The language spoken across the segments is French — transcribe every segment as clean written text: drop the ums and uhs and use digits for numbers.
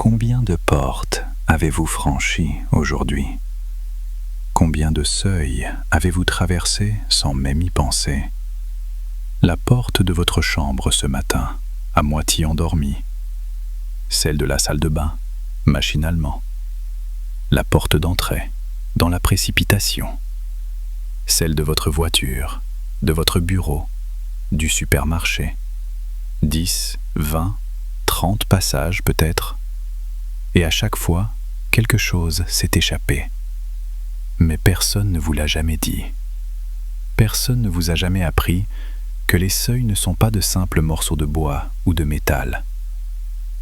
Combien de portes avez-vous franchies aujourd'hui? Combien de seuils avez-vous traversés sans même y penser? La porte de votre chambre ce matin, à moitié endormie. Celle de la salle de bain, machinalement. La porte d'entrée, dans la précipitation. Celle de votre voiture, de votre bureau, du supermarché. 10, 20, 30 passages peut-être. Et à chaque fois, quelque chose s'est échappé. Mais personne ne vous l'a jamais dit. Personne ne vous a jamais appris que les seuils ne sont pas de simples morceaux de bois ou de métal.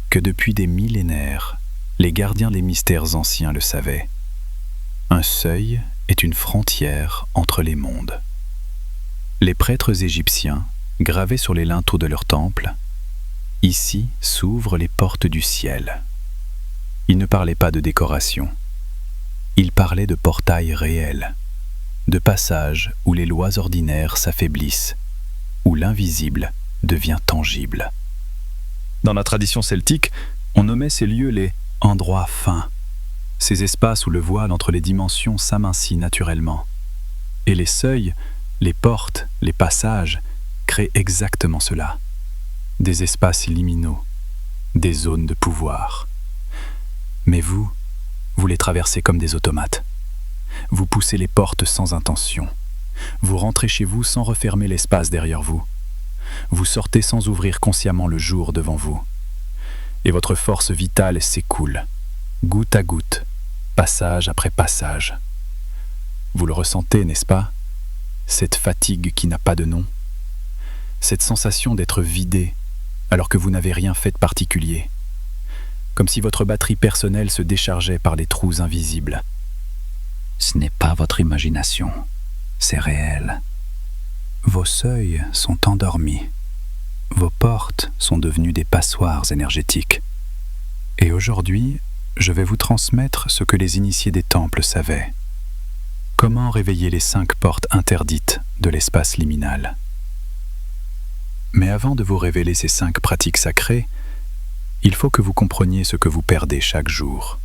Que depuis des millénaires, les gardiens des mystères anciens le savaient. Un seuil est une frontière entre les mondes. Les prêtres égyptiens gravaient sur les linteaux de leur temple « Ici s'ouvrent les portes du ciel ». Ils ne parlaient pas de décoration. Ils parlaient de portails réels, de passages où les lois ordinaires s'affaiblissent, où l'invisible devient tangible. Dans la tradition celtique, on nommait ces lieux les « endroits fins », ces espaces où le voile entre les dimensions s'amincit naturellement. Et les seuils, les portes, les passages créent exactement cela. Des espaces liminaux, des zones de pouvoir. Mais vous les traversez comme des automates. Vous poussez les portes sans intention. Vous rentrez chez vous sans refermer l'espace derrière vous. Vous sortez sans ouvrir consciemment le jour devant vous. Et votre force vitale s'écoule, goutte à goutte, passage après passage. Vous le ressentez, n'est-ce pas? Cette fatigue qui n'a pas de nom. Cette sensation d'être vidé alors que vous n'avez rien fait de particulier. Comme si votre batterie personnelle se déchargeait par les trous invisibles. Ce n'est pas votre imagination, c'est réel. Vos seuils sont endormis. Vos portes sont devenues des passoires énergétiques. Et aujourd'hui, je vais vous transmettre ce que les initiés des temples savaient. Comment réveiller les 5 portes interdites de l'espace liminal. Mais avant de vous révéler ces 5 pratiques sacrées, il faut que vous compreniez ce que vous perdez chaque jour.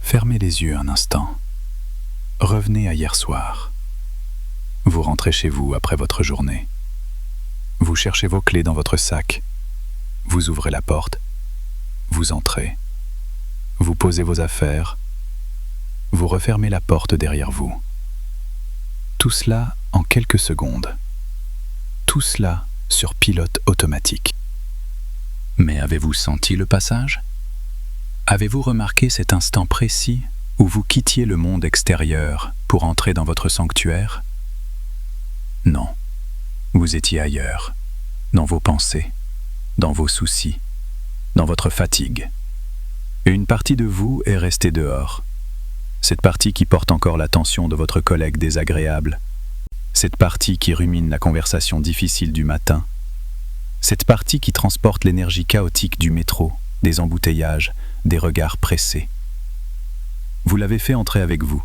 Fermez les yeux un instant. Revenez à hier soir. Vous rentrez chez vous après votre journée. Vous cherchez vos clés dans votre sac. Vous ouvrez la porte. Vous entrez. Vous posez vos affaires. Vous refermez la porte derrière vous. Tout cela en quelques secondes. Tout cela sur pilote automatique. Mais avez-vous senti le passage? Avez-vous remarqué cet instant précis où vous quittiez le monde extérieur pour entrer dans votre sanctuaire? Non, vous étiez ailleurs, dans vos pensées, dans vos soucis, dans votre fatigue. Et une partie de vous est restée dehors. Cette partie qui porte encore l'attention de votre collègue désagréable. Cette partie qui rumine la conversation difficile du matin. Cette partie qui transporte l'énergie chaotique du métro, des embouteillages, des regards pressés. Vous l'avez fait entrer avec vous,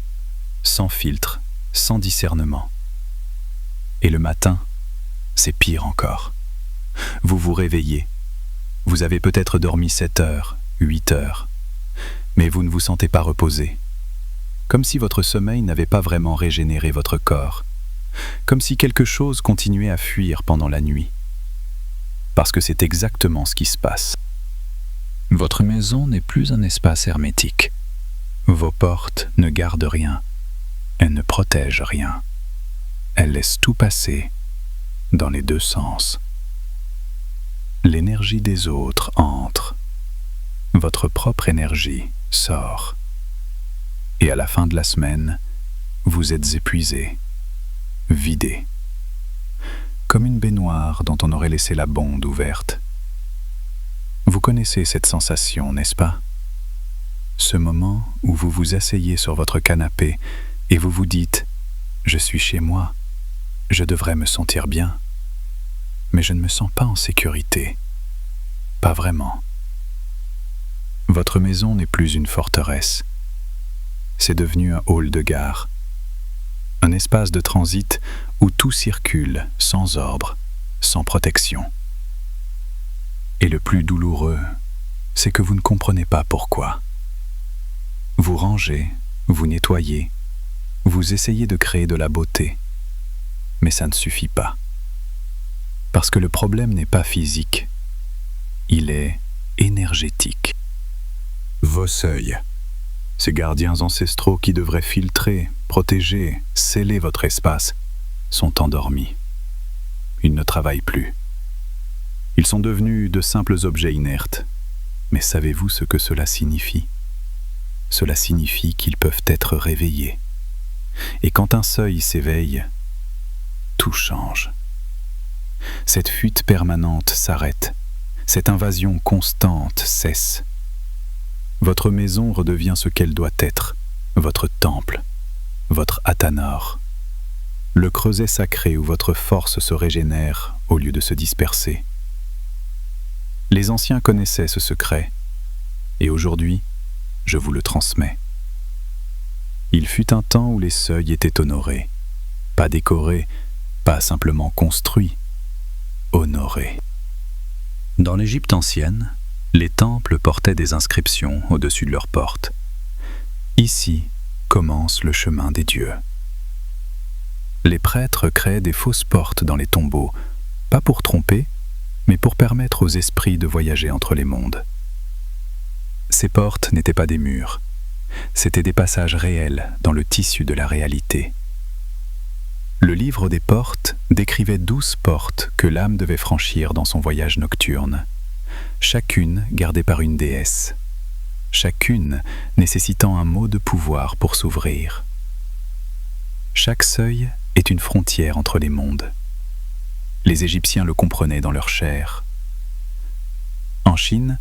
sans filtre, sans discernement. Et le matin, c'est pire encore. Vous vous réveillez. Vous avez peut-être dormi 7 heures, 8 heures, mais vous ne vous sentez pas reposé. Comme si votre sommeil n'avait pas vraiment régénéré votre corps. Comme si quelque chose continuait à fuir pendant la nuit. Parce que c'est exactement ce qui se passe. Votre maison n'est plus un espace hermétique. Vos portes ne gardent rien. Elles ne protègent rien. Elles laissent tout passer dans les 2 sens. L'énergie des autres entre. Votre propre énergie sort. Et à la fin de la semaine, vous êtes épuisé, vidé. Comme une baignoire dont on aurait laissé la bonde ouverte. Vous connaissez cette sensation, n'est-ce pas? Ce moment où vous vous asseyez sur votre canapé et vous vous dites « Je suis chez moi, je devrais me sentir bien, mais je ne me sens pas en sécurité. Pas vraiment. » Votre maison n'est plus une forteresse. C'est devenu un hall de gare. Un espace de transit où tout circule sans ordre, sans protection. Et le plus douloureux, c'est que vous ne comprenez pas pourquoi. Vous rangez, vous nettoyez, vous essayez de créer de la beauté, mais ça ne suffit pas. Parce que le problème n'est pas physique, il est énergétique. Vos seuils, ces gardiens ancestraux qui devraient filtrer, protéger, sceller votre espace, sont endormis. Ils ne travaillent plus. Ils sont devenus de simples objets inertes. Mais savez-vous ce que cela signifie? Cela signifie qu'ils peuvent être réveillés. Et quand un seuil s'éveille, tout change. Cette fuite permanente s'arrête. Cette invasion constante cesse. Votre maison redevient ce qu'elle doit être, votre temple, votre Athanor, le creuset sacré où votre force se régénère au lieu de se disperser. Les anciens connaissaient ce secret, et aujourd'hui, je vous le transmets. Il fut un temps où les seuils étaient honorés, pas décorés, pas simplement construits, honorés. Dans l'Égypte ancienne, les temples portaient des inscriptions au-dessus de leurs portes. Ici commence le chemin des dieux. Les prêtres créaient des fausses portes dans les tombeaux, pas pour tromper, mais pour permettre aux esprits de voyager entre les mondes. Ces portes n'étaient pas des murs, c'étaient des passages réels dans le tissu de la réalité. Le livre des portes décrivait 12 portes que l'âme devait franchir dans son voyage nocturne, chacune gardée par une déesse, chacune nécessitant un mot de pouvoir pour s'ouvrir. Chaque seuil est une frontière entre les mondes. Les Égyptiens le comprenaient dans leur chair. En Chine,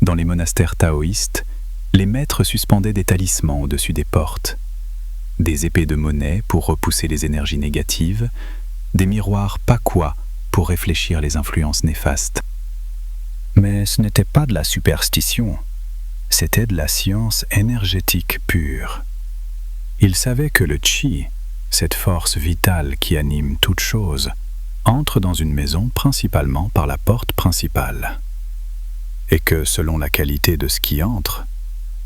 dans les monastères taoïstes, les maîtres suspendaient des talismans au-dessus des portes, des épées de monnaie pour repousser les énergies négatives, des miroirs pakwa pour réfléchir les influences néfastes. Mais ce n'était pas de la superstition, c'était de la science énergétique pure. Ils savaient que le chi, cette force vitale qui anime toute chose, entre dans une maison principalement par la porte principale. Et que, selon la qualité de ce qui entre,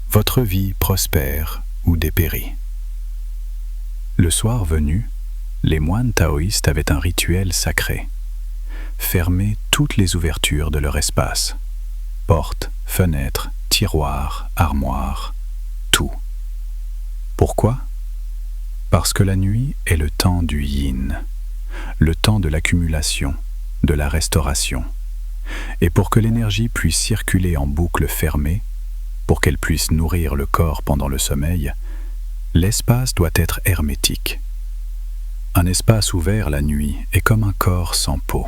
votre vie prospère ou dépérit. Le soir venu, les moines taoïstes avaient un rituel sacré. Fermer toutes les ouvertures de leur espace. Portes, fenêtres, tiroirs, armoires, tout. Pourquoi? Parce que la nuit est le temps du yin, le temps de l'accumulation, de la restauration. Et pour que l'énergie puisse circuler en boucle fermée, pour qu'elle puisse nourrir le corps pendant le sommeil, l'espace doit être hermétique. Un espace ouvert la nuit est comme un corps sans peau.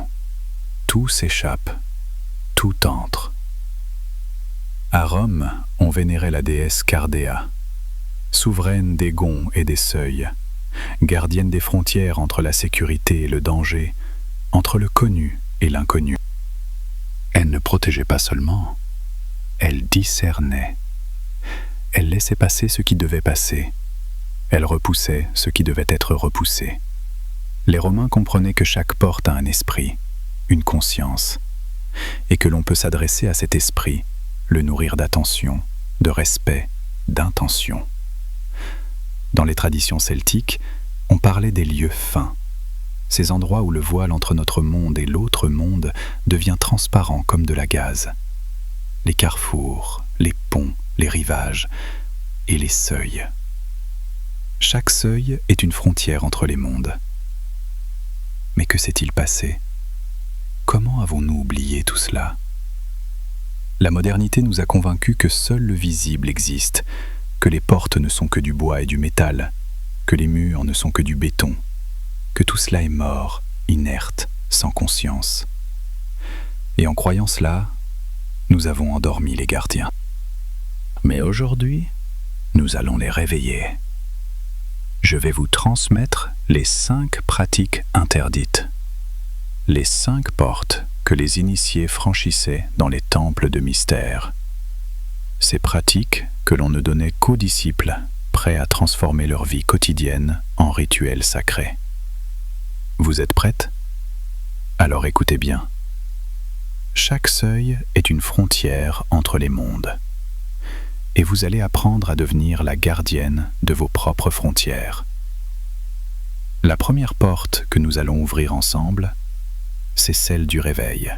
Tout s'échappe, tout entre. À Rome, on vénérait la déesse Cardea, souveraine des gonds et des seuils, gardienne des frontières entre la sécurité et le danger, entre le connu et l'inconnu. Elle ne protégeait pas seulement, elle discernait. Elle laissait passer ce qui devait passer. Elle repoussait ce qui devait être repoussé. Les Romains comprenaient que chaque porte a un esprit, une conscience, et que l'on peut s'adresser à cet esprit, le nourrir d'attention, de respect, d'intention. Dans les traditions celtiques, on parlait des lieux fins, ces endroits où le voile entre notre monde et l'autre monde devient transparent comme de la gaze. Les carrefours, les ponts, les rivages et les seuils. Chaque seuil est une frontière entre les mondes. Mais que s'est-il passé? Comment avons-nous oublié tout cela? La modernité nous a convaincus que seul le visible existe, que les portes ne sont que du bois et du métal, que les murs ne sont que du béton, que tout cela est mort, inerte, sans conscience. Et en croyant cela, nous avons endormi les gardiens. Mais aujourd'hui, nous allons les réveiller. Je vais vous transmettre les 5 pratiques interdites. Les 5 portes que les initiés franchissaient dans les temples de mystère. Ces pratiques que l'on ne donnait qu'aux disciples, prêts à transformer leur vie quotidienne en rituel sacré. Vous êtes prêtes? Alors écoutez bien. Chaque seuil est une frontière entre les mondes. Et vous allez apprendre à devenir la gardienne de vos propres frontières. La première porte que nous allons ouvrir ensemble, c'est celle du réveil.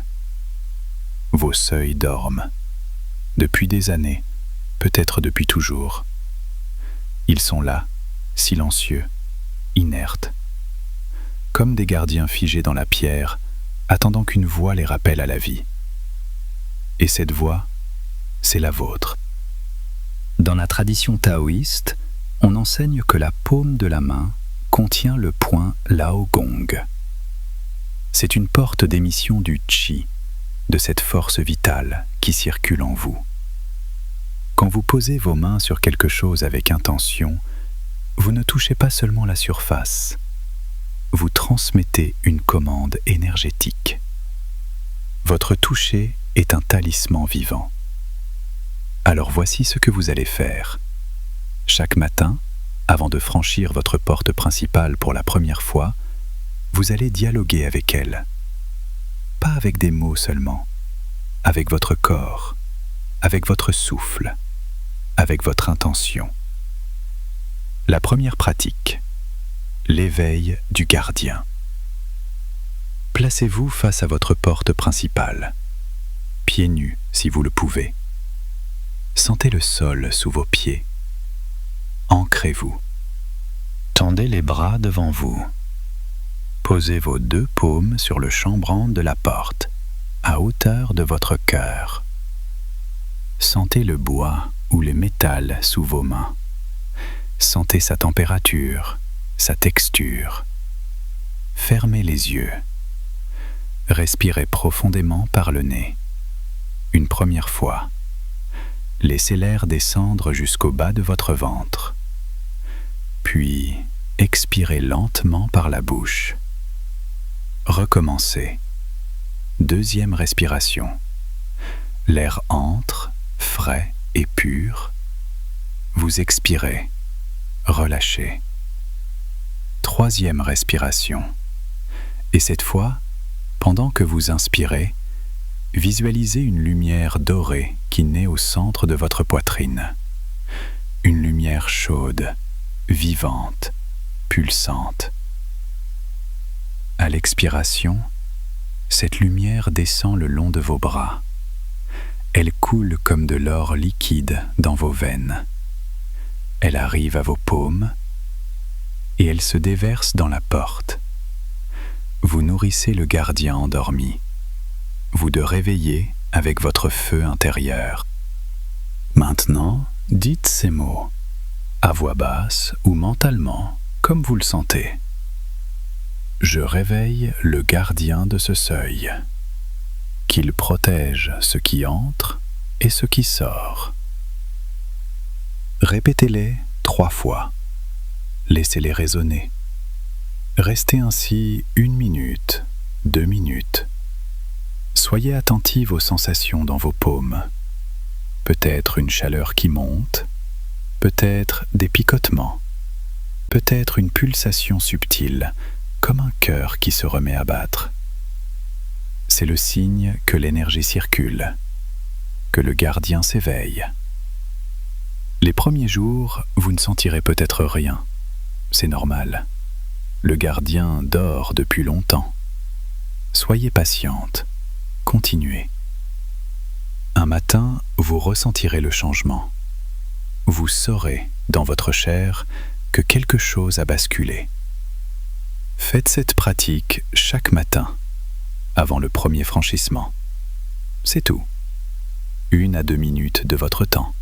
Vos seuils dorment. Depuis des années, peut-être depuis toujours. Ils sont là, silencieux, inertes, comme des gardiens figés dans la pierre, attendant qu'une voix les rappelle à la vie. Et cette voix, c'est la vôtre. Dans la tradition taoïste, on enseigne que la paume de la main contient le point Lao Gong. C'est une porte d'émission du Qi, de cette force vitale qui circule en vous. Quand vous posez vos mains sur quelque chose avec intention, vous ne touchez pas seulement la surface, vous transmettez une commande énergétique. Votre toucher est un talisman vivant. Alors voici ce que vous allez faire. Chaque matin, avant de franchir votre porte principale pour la première fois, vous allez dialoguer avec elle. Pas avec des mots seulement, avec votre corps, avec votre souffle, avec votre intention. La première pratique, l'éveil du gardien. Placez-vous face à votre porte principale, pieds nus si vous le pouvez. Sentez le sol sous vos pieds. Ancrez-vous. Tendez les bras devant vous. Posez vos 2 paumes sur le chambranle de la porte, à hauteur de votre cœur. Sentez le bois ou le métal sous vos mains. Sentez sa température, sa texture. Fermez les yeux. Respirez profondément par le nez. Une première fois. Laissez l'air descendre jusqu'au bas de votre ventre. Puis, expirez lentement par la bouche. Recommencez. Deuxième respiration. L'air entre, frais et pur. Vous expirez. Relâchez. Troisième respiration. Et cette fois, pendant que vous inspirez, visualisez une lumière dorée qui naît au centre de votre poitrine. Une lumière chaude, vivante, pulsante. À l'expiration, cette lumière descend le long de vos bras. Elle coule comme de l'or liquide dans vos veines. Elle arrive à vos paumes et elle se déverse dans la porte. Vous nourrissez le gardien endormi. Vous de réveiller avec votre feu intérieur. Maintenant, dites ces mots, à voix basse ou mentalement, comme vous le sentez. Je réveille le gardien de ce seuil, qu'il protège ce qui entre et ce qui sort. Répétez-les 3 fois. Laissez-les résonner. Restez ainsi 1 minute, 2 minutes. Soyez attentive aux sensations dans vos paumes. Peut-être une chaleur qui monte, peut-être des picotements, peut-être une pulsation subtile, comme un cœur qui se remet à battre. C'est le signe que l'énergie circule, que le gardien s'éveille. Les premiers jours, vous ne sentirez peut-être rien. C'est normal. Le gardien dort depuis longtemps. Soyez patiente. Continuez. Un matin, vous ressentirez le changement. Vous saurez, dans votre chair, que quelque chose a basculé. Faites cette pratique chaque matin, avant le premier franchissement. C'est tout. 1 à 2 minutes de votre temps.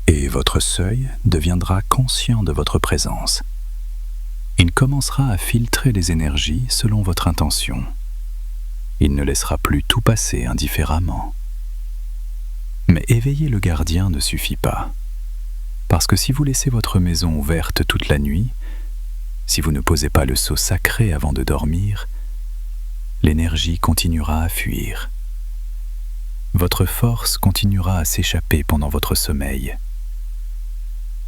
Et votre seuil deviendra conscient de votre présence. Il commencera à filtrer les énergies selon votre intention. Il ne laissera plus tout passer indifféremment. Mais éveiller le gardien ne suffit pas. Parce que si vous laissez votre maison ouverte toute la nuit, si vous ne posez pas le sceau sacré avant de dormir, l'énergie continuera à fuir. Votre force continuera à s'échapper pendant votre sommeil.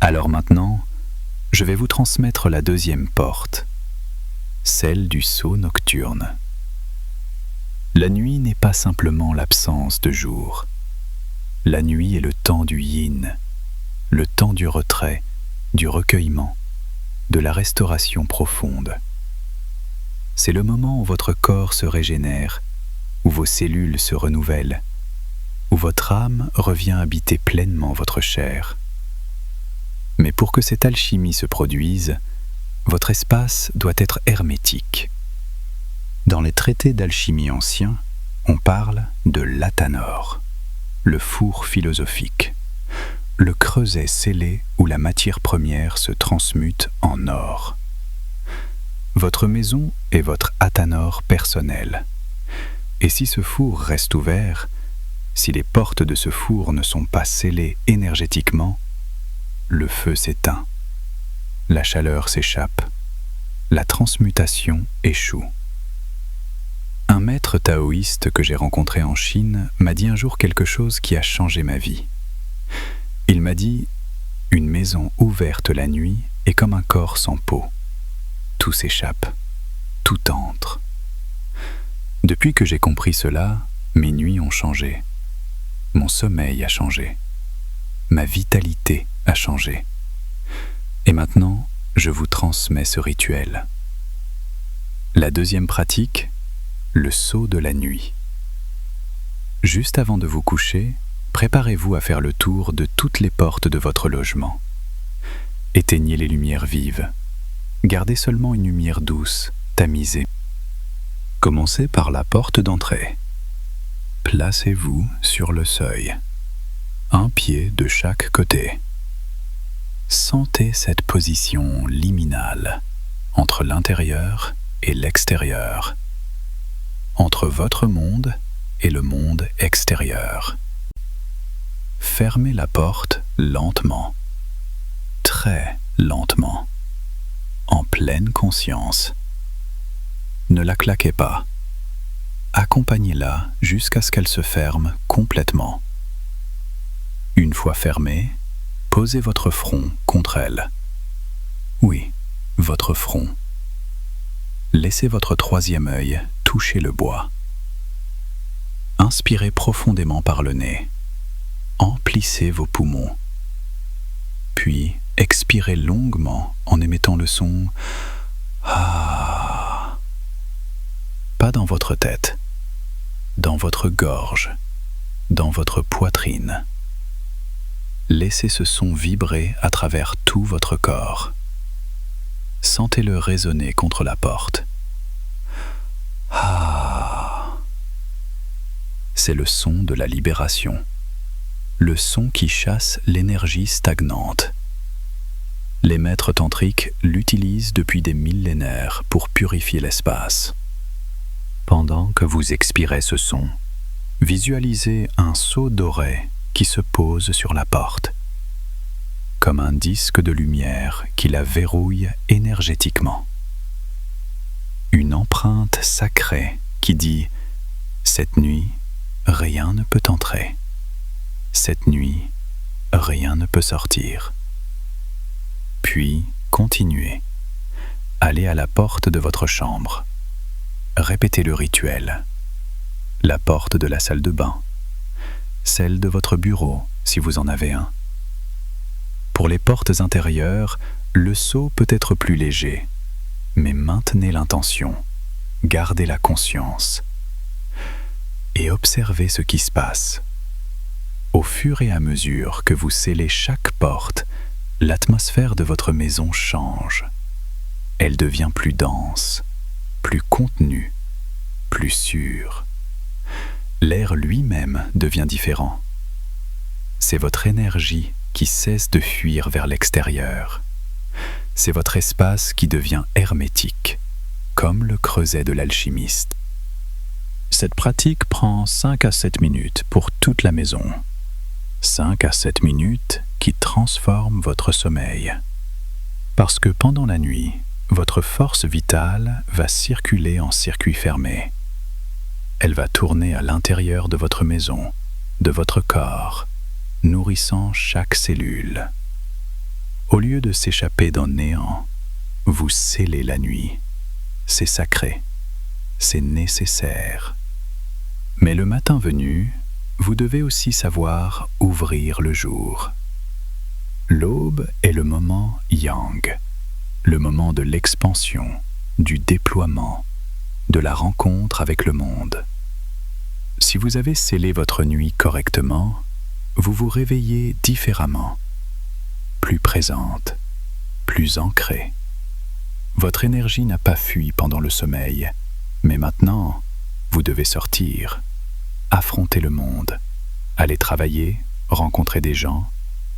Alors maintenant, je vais vous transmettre la 2e porte, celle du sceau nocturne. La nuit n'est pas simplement l'absence de jour. La nuit est le temps du yin, le temps du retrait, du recueillement, de la restauration profonde. C'est le moment où votre corps se régénère, où vos cellules se renouvellent, où votre âme revient habiter pleinement votre chair. Mais pour que cette alchimie se produise, votre espace doit être hermétique. Dans les traités d'alchimie anciens, on parle de l'athanor, le four philosophique, le creuset scellé où la matière première se transmute en or. Votre maison est votre athanor personnel. Et si ce four reste ouvert, si les portes de ce four ne sont pas scellées énergétiquement, le feu s'éteint, la chaleur s'échappe, la transmutation échoue. Un maître taoïste que j'ai rencontré en Chine m'a dit un jour quelque chose qui a changé ma vie. Il m'a dit « Une maison ouverte la nuit est comme un corps sans peau. Tout s'échappe, tout entre. » Depuis que j'ai compris cela, mes nuits ont changé. Mon sommeil a changé. Ma vitalité a changé. Et maintenant, je vous transmets ce rituel. La deuxième pratique, le saut de la nuit. Juste avant de vous coucher, préparez-vous à faire le tour de toutes les portes de votre logement. Éteignez les lumières vives. Gardez seulement une lumière douce, tamisée. Commencez par la porte d'entrée. Placez-vous sur le seuil, un pied de chaque côté. Sentez cette position liminale entre l'intérieur et l'extérieur, entre votre monde et le monde extérieur. Fermez la porte lentement, très lentement, en pleine conscience. Ne la claquez pas. Accompagnez-la jusqu'à ce qu'elle se ferme complètement. Une fois fermée, posez votre front contre elle. Oui, votre front. Laissez votre troisième œil toucher le bois. Inspirez profondément par le nez. Emplissez vos poumons. Puis, expirez longuement en émettant le son « Ah ». Pas dans votre tête, dans votre gorge, dans votre poitrine. Laissez ce son vibrer à travers tout votre corps. Sentez-le résonner contre la porte. Ah. C'est le son de la libération, le son qui chasse l'énergie stagnante. Les maîtres tantriques l'utilisent depuis des millénaires pour purifier l'espace. Pendant que vous expirez ce son, visualisez un seau doré qui se pose sur la porte, comme un disque de lumière qui la verrouille énergétiquement. Une empreinte sacrée qui dit « Cette nuit, rien ne peut entrer. Cette nuit, rien ne peut sortir. » Puis, continuez. Allez à la porte de votre chambre. Répétez le rituel. La porte de la salle de bain. Celle de votre bureau, si vous en avez un. Pour les portes intérieures, le saut peut être plus léger, mais maintenez l'intention, gardez la conscience et observez ce qui se passe. Au fur et à mesure que vous scellez chaque porte, l'atmosphère de votre maison change. Elle devient plus dense, plus contenue, plus sûre. L'air lui-même devient différent. C'est votre énergie qui cesse de fuir vers l'extérieur. C'est votre espace qui devient hermétique, comme le creuset de l'alchimiste. Cette pratique prend 5 à 7 minutes pour toute la maison. 5 à 7 minutes qui transforment votre sommeil. Parce que pendant la nuit, votre force vitale va circuler en circuit fermé. Elle va tourner à l'intérieur de votre maison, de votre corps, nourrissant chaque cellule. Au lieu de s'échapper dans le néant, vous scellez la nuit. C'est sacré, c'est nécessaire. Mais le matin venu, vous devez aussi savoir ouvrir le jour. L'aube est le moment yang, le moment de l'expansion, du déploiement, de la rencontre avec le monde. Si vous avez scellé votre nuit correctement, vous vous réveillez différemment, plus présente, plus ancrée. Votre énergie n'a pas fui pendant le sommeil, mais maintenant, vous devez sortir, affronter le monde, aller travailler, rencontrer des gens,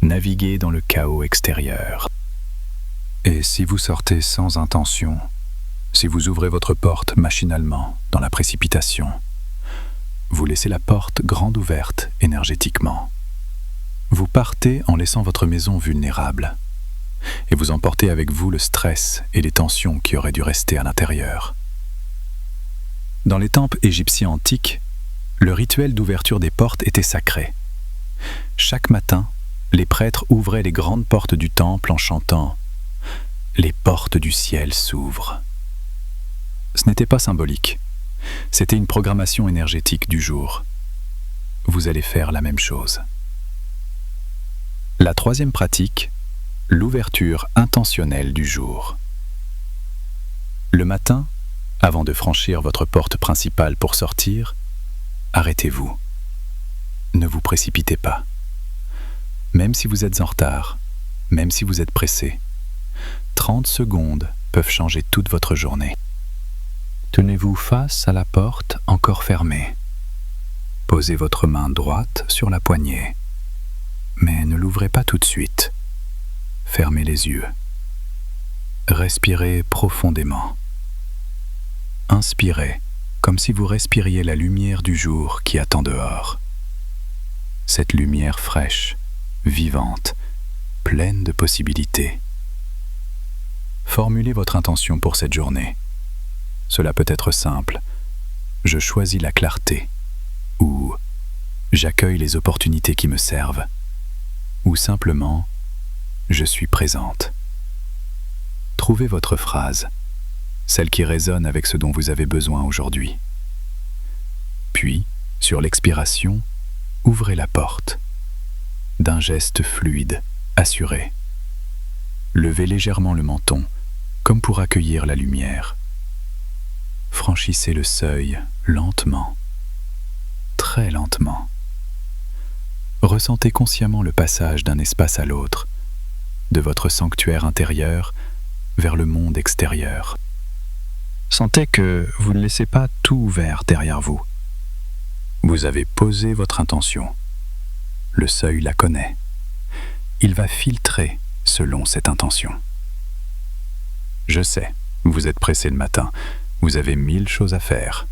naviguer dans le chaos extérieur. Et si vous sortez sans intention, si vous ouvrez votre porte machinalement, dans la précipitation, vous laissez la porte grande ouverte énergétiquement. Vous partez en laissant votre maison vulnérable, et vous emportez avec vous le stress et les tensions qui auraient dû rester à l'intérieur. Dans les temples égyptiens antiques, le rituel d'ouverture des portes était sacré. Chaque matin, les prêtres ouvraient les grandes portes du temple en chantant « Les portes du ciel s'ouvrent ». Ce n'était pas symbolique, c'était une programmation énergétique du jour. Vous allez faire la même chose. La troisième pratique, l'ouverture intentionnelle du jour. Le matin, avant de franchir votre porte principale pour sortir, arrêtez-vous. Ne vous précipitez pas. Même si vous êtes en retard, même si vous êtes pressé, 30 secondes peuvent changer toute votre journée. Tenez-vous face à la porte encore fermée. Posez votre main droite sur la poignée, mais ne l'ouvrez pas tout de suite. Fermez les yeux. Respirez profondément. Inspirez comme si vous respiriez la lumière du jour qui attend dehors. Cette lumière fraîche, vivante, pleine de possibilités. Formulez votre intention pour cette journée. Cela peut être simple. Je choisis la clarté. Ou j'accueille les opportunités qui me servent. Ou simplement, je suis présente. Trouvez votre phrase, celle qui résonne avec ce dont vous avez besoin aujourd'hui. Puis, sur l'expiration, ouvrez la porte. D'un geste fluide, assuré. Levez légèrement le menton, comme pour accueillir la lumière. Franchissez le seuil lentement, très lentement. Ressentez consciemment le passage d'un espace à l'autre, de votre sanctuaire intérieur vers le monde extérieur. Sentez que vous ne laissez pas tout ouvert derrière vous. Vous avez posé votre intention. Le seuil la connaît. Il va filtrer selon cette intention. Je sais, vous êtes pressé le matin, vous avez 1000 choses à faire.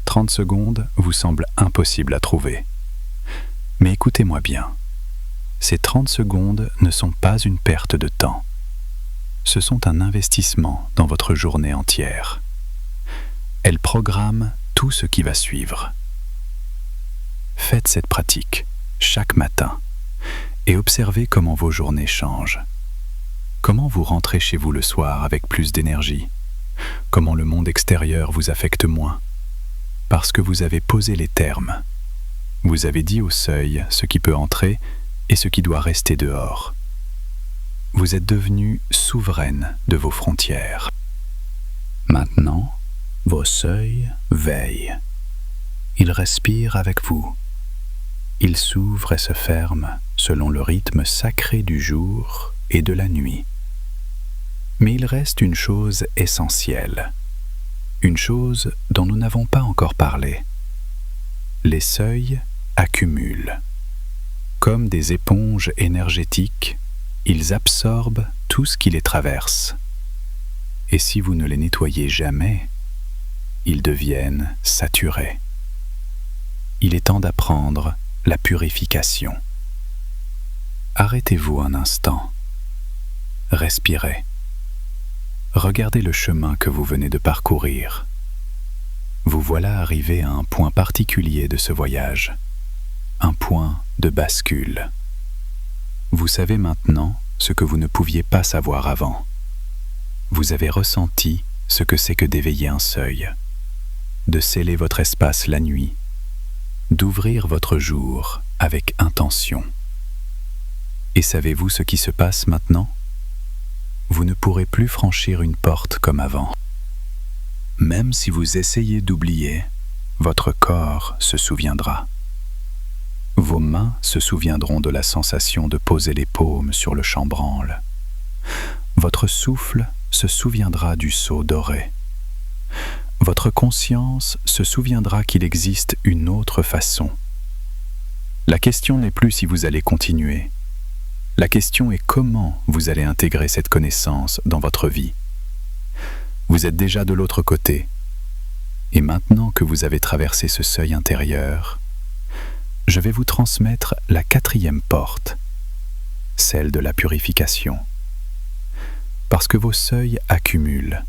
30 secondes vous semblent impossibles à trouver. Mais écoutez-moi bien, ces 30 secondes ne sont pas une perte de temps. Ce sont un investissement dans votre journée entière. Elles programment tout ce qui va suivre. Faites cette pratique chaque matin et observez comment vos journées changent. Comment vous rentrez chez vous le soir avec plus d'énergie? Comment le monde extérieur vous affecte moins? Parce que vous avez posé les termes. Vous avez dit au seuil ce qui peut entrer et ce qui doit rester dehors. Vous êtes devenu souveraine de vos frontières. Maintenant, vos seuils veillent. Ils respirent avec vous. Ils s'ouvrent et se ferment selon le rythme sacré du jour et de la nuit. Mais il reste une chose essentielle, une chose dont nous n'avons pas encore parlé. Les seuils accumulent. Comme des éponges énergétiques, ils absorbent tout ce qui les traverse. Et si vous ne les nettoyez jamais, ils deviennent saturés. Il est temps d'apprendre la purification. Arrêtez-vous un instant. Respirez. Regardez le chemin que vous venez de parcourir. Vous voilà arrivé à un point particulier de ce voyage, un point de bascule. Vous savez maintenant ce que vous ne pouviez pas savoir avant. Vous avez ressenti ce que c'est que d'éveiller un seuil, de sceller votre espace la nuit, d'ouvrir votre jour avec intention. Et savez-vous ce qui se passe maintenant? Vous ne pourrez plus franchir une porte comme avant. Même si vous essayez d'oublier, votre corps se souviendra. Vos mains se souviendront de la sensation de poser les paumes sur le chambranle. Votre souffle se souviendra du seau doré. Votre conscience se souviendra qu'il existe une autre façon. La question n'est plus si vous allez continuer. La question est comment vous allez intégrer cette connaissance dans votre vie. Vous êtes déjà de l'autre côté. Et maintenant que vous avez traversé ce seuil intérieur, je vais vous transmettre la 4e porte, celle de la purification. Parce que vos seuils accumulent.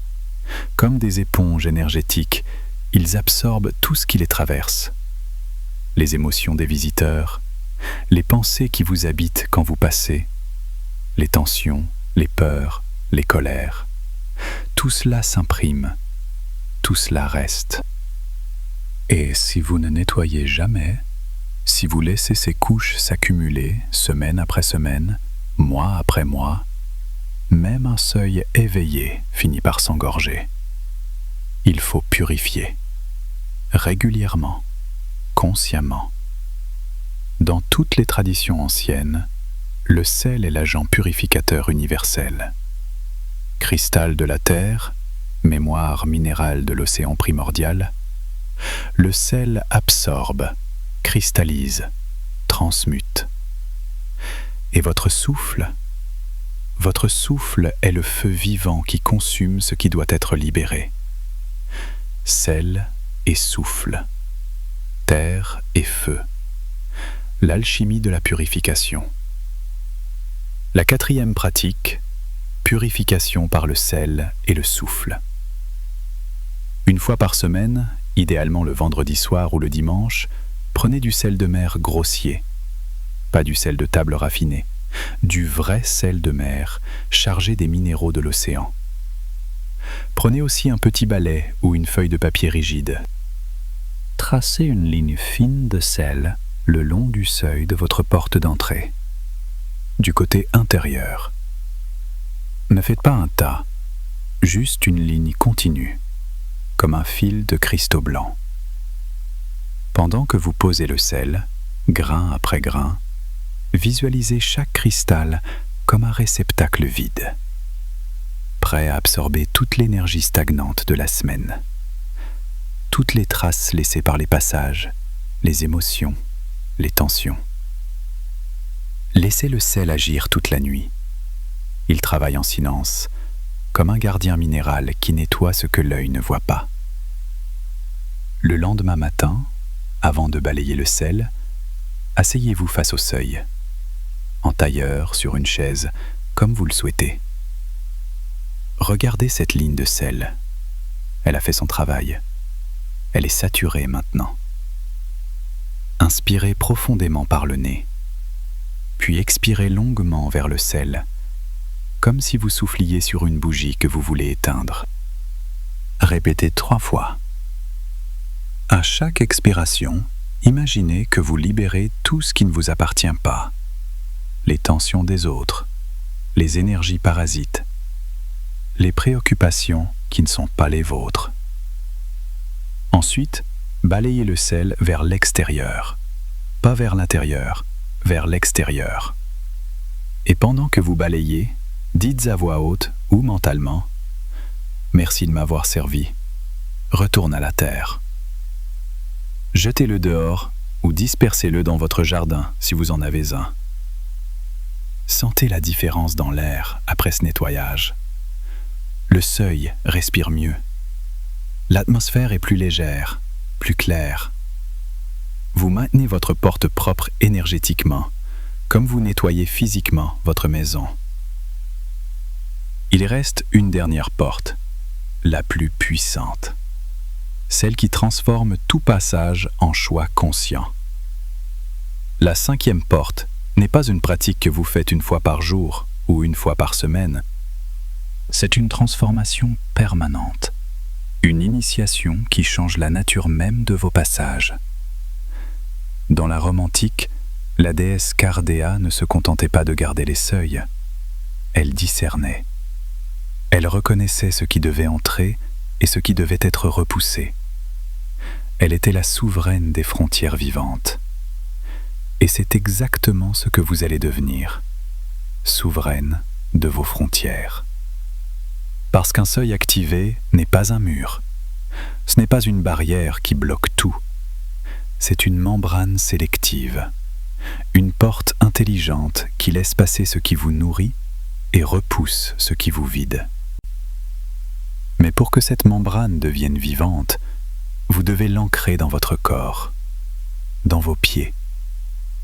Comme des éponges énergétiques, ils absorbent tout ce qui les traverse. Les émotions des visiteurs, les pensées qui vous habitent quand vous passez, les tensions, les peurs, les colères. Tout cela s'imprime, tout cela reste. Et si vous ne nettoyez jamais, si vous laissez ces couches s'accumuler semaine après semaine, mois après mois, même un seuil éveillé finit par s'engorger. Il faut purifier, régulièrement, consciemment. Dans toutes les traditions anciennes, le sel est l'agent purificateur universel. Cristal de la terre, mémoire minérale de l'océan primordial, le sel absorbe, cristallise, transmute. Et votre souffle est le feu vivant qui consume ce qui doit être libéré. Sel et souffle, terre et feu. L'alchimie de la purification. La 4e pratique, purification par le sel et le souffle. Une fois par semaine, idéalement le vendredi soir ou le dimanche, prenez du sel de mer grossier, pas du sel de table raffiné, du vrai sel de mer chargé des minéraux de l'océan. Prenez aussi un petit balai ou une feuille de papier rigide. Tracez une ligne fine de sel le long du seuil de votre porte d'entrée, du côté intérieur. Ne faites pas un tas, juste une ligne continue, comme un fil de cristaux blancs. Pendant que vous posez le sel, grain après grain, visualisez chaque cristal comme un réceptacle vide, prêt à absorber toute l'énergie stagnante de la semaine, toutes les traces laissées par les passages, les émotions, les tensions. Laissez le sel agir toute la nuit. Il travaille en silence, comme un gardien minéral qui nettoie ce que l'œil ne voit pas. Le lendemain matin, avant de balayer le sel, asseyez-vous face au seuil, en tailleur, sur une chaise, comme vous le souhaitez. Regardez cette ligne de sel. Elle a fait son travail. Elle est saturée maintenant. Inspirez profondément par le nez, puis expirez longuement vers le sel, comme si vous souffliez sur une bougie que vous voulez éteindre. Répétez 3 fois. À chaque expiration, imaginez que vous libérez tout ce qui ne vous appartient pas, les tensions des autres, les énergies parasites, les préoccupations qui ne sont pas les vôtres. Ensuite, balayez le sel vers l'extérieur, pas vers l'intérieur, vers l'extérieur. Et pendant que vous balayez, dites à voix haute ou mentalement « Merci de m'avoir servi. Retourne à la terre. » Jetez-le dehors ou dispersez-le dans votre jardin si vous en avez un. Sentez la différence dans l'air après ce nettoyage. Le seuil respire mieux. L'atmosphère est plus légère, plus claire. Vous maintenez votre porte propre énergétiquement, comme vous nettoyez physiquement votre maison. Il reste une dernière porte, la plus puissante, celle qui transforme tout passage en choix conscient. La 5e porte n'est pas une pratique que vous faites une fois par jour ou une fois par semaine. C'est une transformation permanente, une initiation qui change la nature même de vos passages. Dans la Rome antique, la déesse Cardéa ne se contentait pas de garder les seuils, elle discernait. Elle reconnaissait ce qui devait entrer et ce qui devait être repoussé. Elle était la souveraine des frontières vivantes. Et c'est exactement ce que vous allez devenir, souveraine de vos frontières. Parce qu'un seuil activé n'est pas un mur. Ce n'est pas une barrière qui bloque tout. C'est une membrane sélective, une porte intelligente qui laisse passer ce qui vous nourrit et repousse ce qui vous vide. Mais pour que cette membrane devienne vivante, vous devez l'ancrer dans votre corps, dans vos pieds,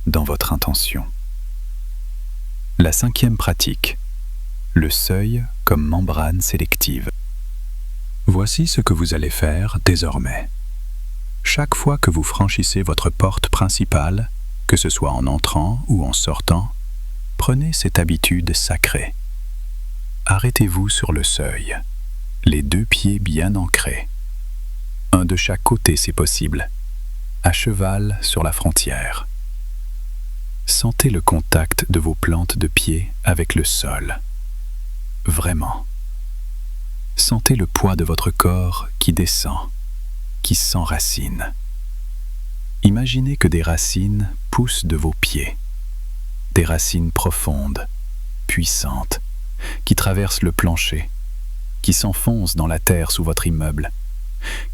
dans votre intention. La 5e pratique, le seuil comme membrane sélective. Voici ce que vous allez faire désormais. Chaque fois que vous franchissez votre porte principale, que ce soit en entrant ou en sortant, prenez cette habitude sacrée. Arrêtez-vous sur le seuil, les 2 pieds bien ancrés. Un de chaque côté si possible, à cheval sur la frontière. Sentez le contact de vos plantes de pied avec le sol. Vraiment. Sentez le poids de votre corps qui descend, qui s'enracine. Imaginez que des racines poussent de vos pieds. Des racines profondes, puissantes, qui traversent le plancher, qui s'enfoncent dans la terre sous votre immeuble,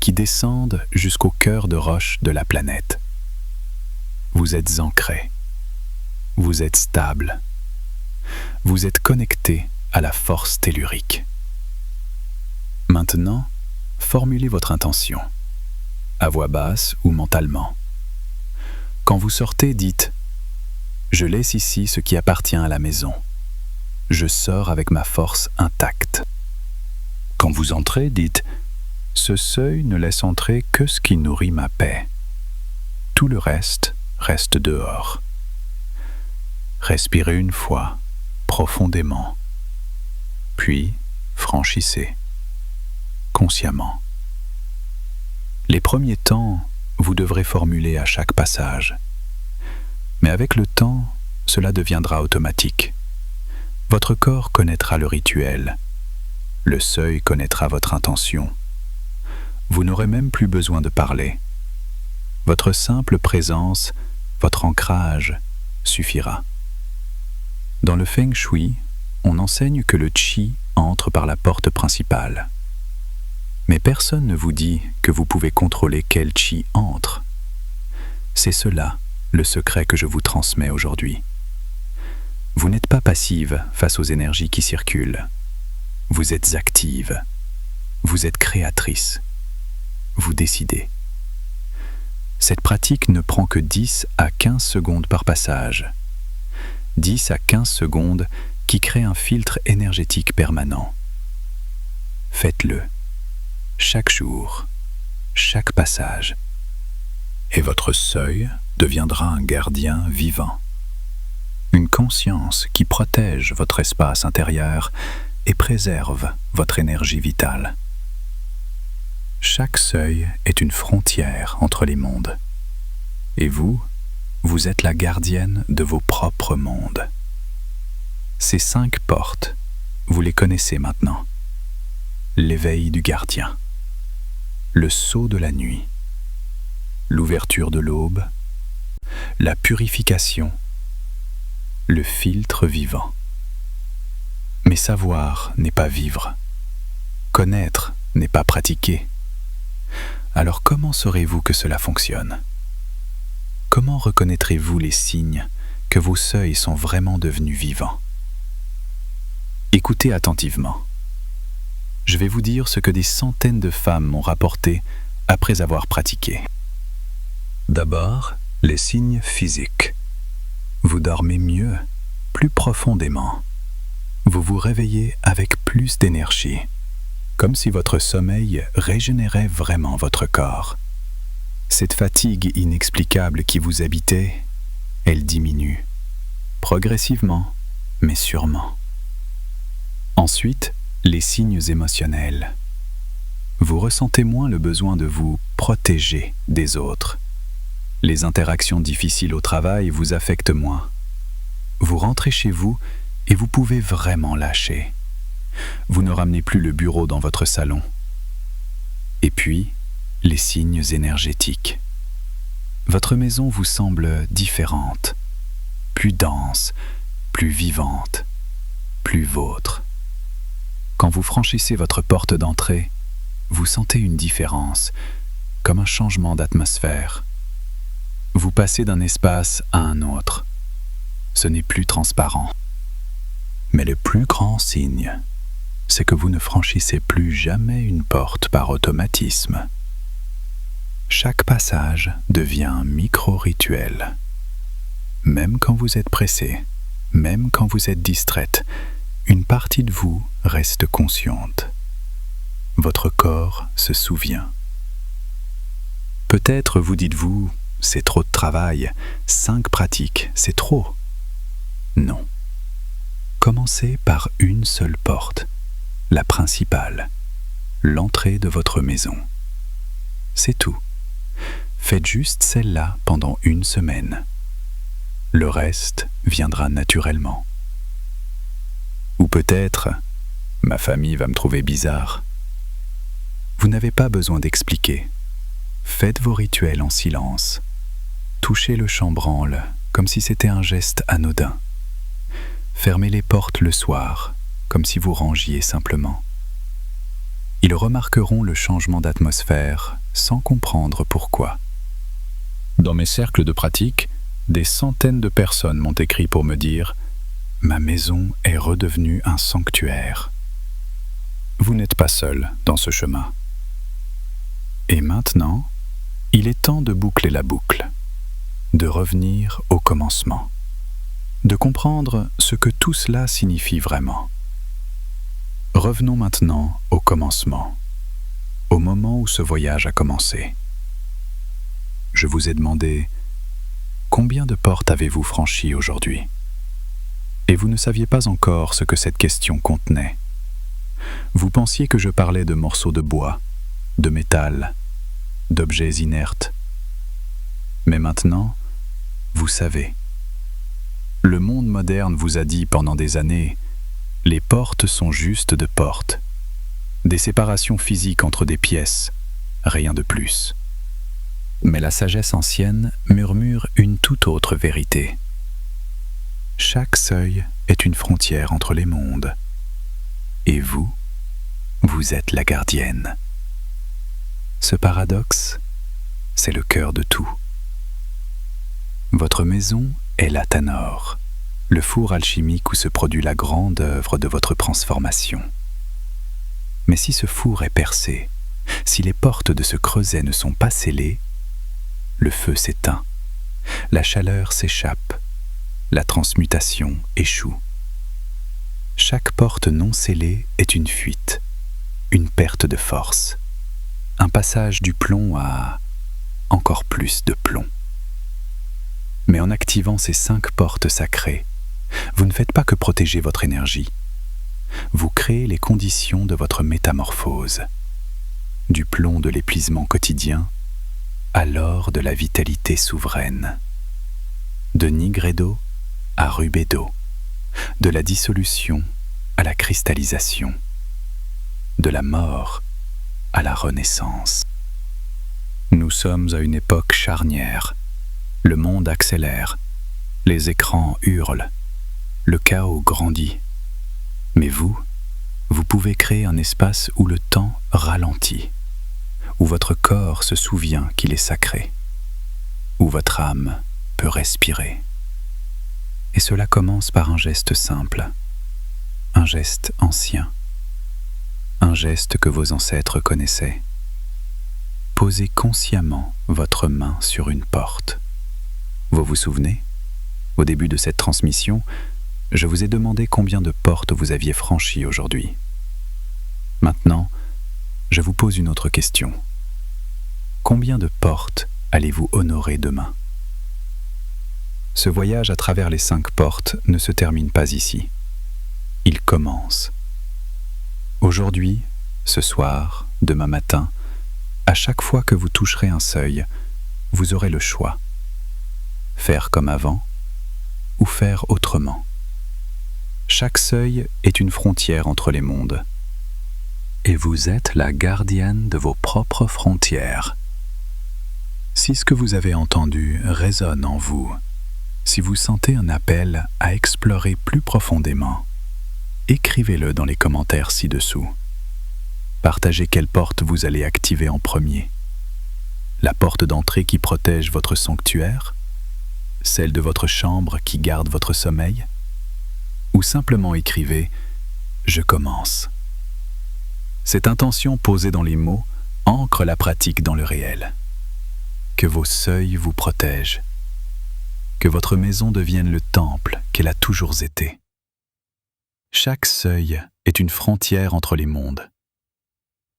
qui descendent jusqu'au cœur de roche de la planète. Vous êtes ancré. Vous êtes stable. Vous êtes connecté à la force tellurique. Maintenant, formulez votre intention, à voix basse ou mentalement. Quand vous sortez, dites « Je laisse ici ce qui appartient à la maison. Je sors avec ma force intacte. » Quand vous entrez, dites « Ce seuil ne laisse entrer que ce qui nourrit ma paix. Tout le reste reste dehors. » Respirez une fois, profondément. Puis, franchissez, consciemment. Les premiers temps, vous devrez formuler à chaque passage. Mais avec le temps, cela deviendra automatique. Votre corps connaîtra le rituel. Le seuil connaîtra votre intention. Vous n'aurez même plus besoin de parler. Votre simple présence, votre ancrage, suffira. Dans le Feng Shui, on enseigne que le Qi entre par la porte principale. Mais personne ne vous dit que vous pouvez contrôler quel Qi entre. C'est cela, le secret que je vous transmets aujourd'hui. Vous n'êtes pas passive face aux énergies qui circulent. Vous êtes active. Vous êtes créatrice. Vous décidez. Cette pratique ne prend que 10 à 15 secondes par passage. 10 à 15 secondes qui créent un filtre énergétique permanent. Faites-le, chaque jour, chaque passage. Et votre seuil deviendra un gardien vivant. Une conscience qui protège votre espace intérieur et préserve votre énergie vitale. Chaque seuil est une frontière entre les mondes. Et vous êtes la gardienne de vos propres mondes. Ces 5 portes, vous les connaissez maintenant. L'éveil du gardien, le saut de la nuit, l'ouverture de l'aube, la purification, le filtre vivant. Mais savoir n'est pas vivre. Connaître n'est pas pratiquer. Alors comment saurez-vous que cela fonctionne ? Comment reconnaîtrez-vous les signes que vos seuils sont vraiment devenus vivants ? Écoutez attentivement. Je vais vous dire ce que des centaines de femmes m'ont rapporté après avoir pratiqué. D'abord, les signes physiques. Vous dormez mieux, plus profondément. Vous vous réveillez avec plus d'énergie, comme si votre sommeil régénérait vraiment votre corps. Cette fatigue inexplicable qui vous habitait, elle diminue, progressivement, mais sûrement. Ensuite, les signes émotionnels. Vous ressentez moins le besoin de vous protéger des autres. Les interactions difficiles au travail vous affectent moins. Vous rentrez chez vous et vous pouvez vraiment lâcher. Vous ne ramenez plus le bureau dans votre salon. Et puis, les signes énergétiques. Votre maison vous semble différente, plus dense, plus vivante, plus vôtre. Quand vous franchissez votre porte d'entrée, vous sentez une différence, comme un changement d'atmosphère. Vous passez d'un espace à un autre. Ce n'est plus transparent. Mais le plus grand signe, c'est que vous ne franchissez plus jamais une porte par automatisme. Chaque passage devient un micro-rituel. Même quand vous êtes pressé, même quand vous êtes distraite, une partie de vous reste consciente. Votre corps se souvient. Peut-être vous dites-vous, c'est trop de travail, 5 pratiques, c'est trop. Non. Commencez par une seule porte, la principale, l'entrée de votre maison. C'est tout. Faites juste celle-là pendant 1 semaine. Le reste viendra naturellement. Ou peut-être, ma famille va me trouver bizarre. Vous n'avez pas besoin d'expliquer. Faites vos rituels en silence. Touchez le chambranle comme si c'était un geste anodin. Fermez les portes le soir, comme si vous rangiez simplement. Ils remarqueront le changement d'atmosphère sans comprendre pourquoi. Dans mes cercles de pratique, des centaines de personnes m'ont écrit pour me dire « Ma maison est redevenue un sanctuaire ». Vous n'êtes pas seul dans ce chemin. Et maintenant, il est temps de boucler la boucle, de revenir au commencement, de comprendre ce que tout cela signifie vraiment. Revenons maintenant au commencement, au moment où ce voyage a commencé. Je vous ai demandé « Combien de portes avez-vous franchies aujourd'hui ?» Et vous ne saviez pas encore ce que cette question contenait. Vous pensiez que je parlais de morceaux de bois, de métal, d'objets inertes. Mais maintenant, vous savez. Le monde moderne vous a dit pendant des années « Les portes sont juste de portes. Des séparations physiques entre des pièces, rien de plus. » Mais la sagesse ancienne murmure une toute autre vérité. Chaque seuil est une frontière entre les mondes. Et vous, vous êtes la gardienne. Ce paradoxe, c'est le cœur de tout. Votre maison est la Tanor, le four alchimique où se produit la grande œuvre de votre transformation. Mais si ce four est percé, si les portes de ce creuset ne sont pas scellées, le feu s'éteint, la chaleur s'échappe, la transmutation échoue. Chaque porte non scellée est une fuite, une perte de force, un passage du plomb à encore plus de plomb. Mais en activant ces 5 portes sacrées, vous ne faites pas que protéger votre énergie. Vous créez les conditions de votre métamorphose, du plomb de l'épuisement quotidien à l'or de la vitalité souveraine, de Nigredo à Rubedo, de la dissolution à la cristallisation, de la mort à la renaissance. Nous sommes à une époque charnière. Le monde accélère, les écrans hurlent, le chaos grandit. Mais vous pouvez créer un espace où le temps ralentit, où votre corps se souvient qu'il est sacré, où votre âme peut respirer. Et cela commence par un geste simple, un geste ancien, un geste que vos ancêtres connaissaient. Posez consciemment votre main sur une porte. Vous vous souvenez? Au début de cette transmission, je vous ai demandé combien de portes vous aviez franchies aujourd'hui. Maintenant, je vous pose une autre question. Combien de portes allez-vous honorer demain? Ce voyage à travers les 5 portes ne se termine pas ici. Il commence. Aujourd'hui, ce soir, demain matin, à chaque fois que vous toucherez un seuil, vous aurez le choix faire comme avant ou faire autrement. Chaque seuil est une frontière entre les mondes. Et vous êtes la gardienne de vos propres frontières. Si ce que vous avez entendu résonne en vous, si vous sentez un appel à explorer plus profondément, écrivez-le dans les commentaires ci-dessous. Partagez quelle porte vous allez activer en premier. La porte d'entrée qui protège votre sanctuaire, celle de votre chambre qui garde votre sommeil, ou simplement écrivez « Je commence ». Cette intention posée dans les mots ancre la pratique dans le réel. Que vos seuils vous protègent. Que votre maison devienne le temple qu'elle a toujours été. Chaque seuil est une frontière entre les mondes.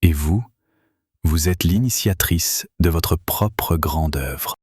Et vous, vous êtes l'initiatrice de votre propre grande œuvre.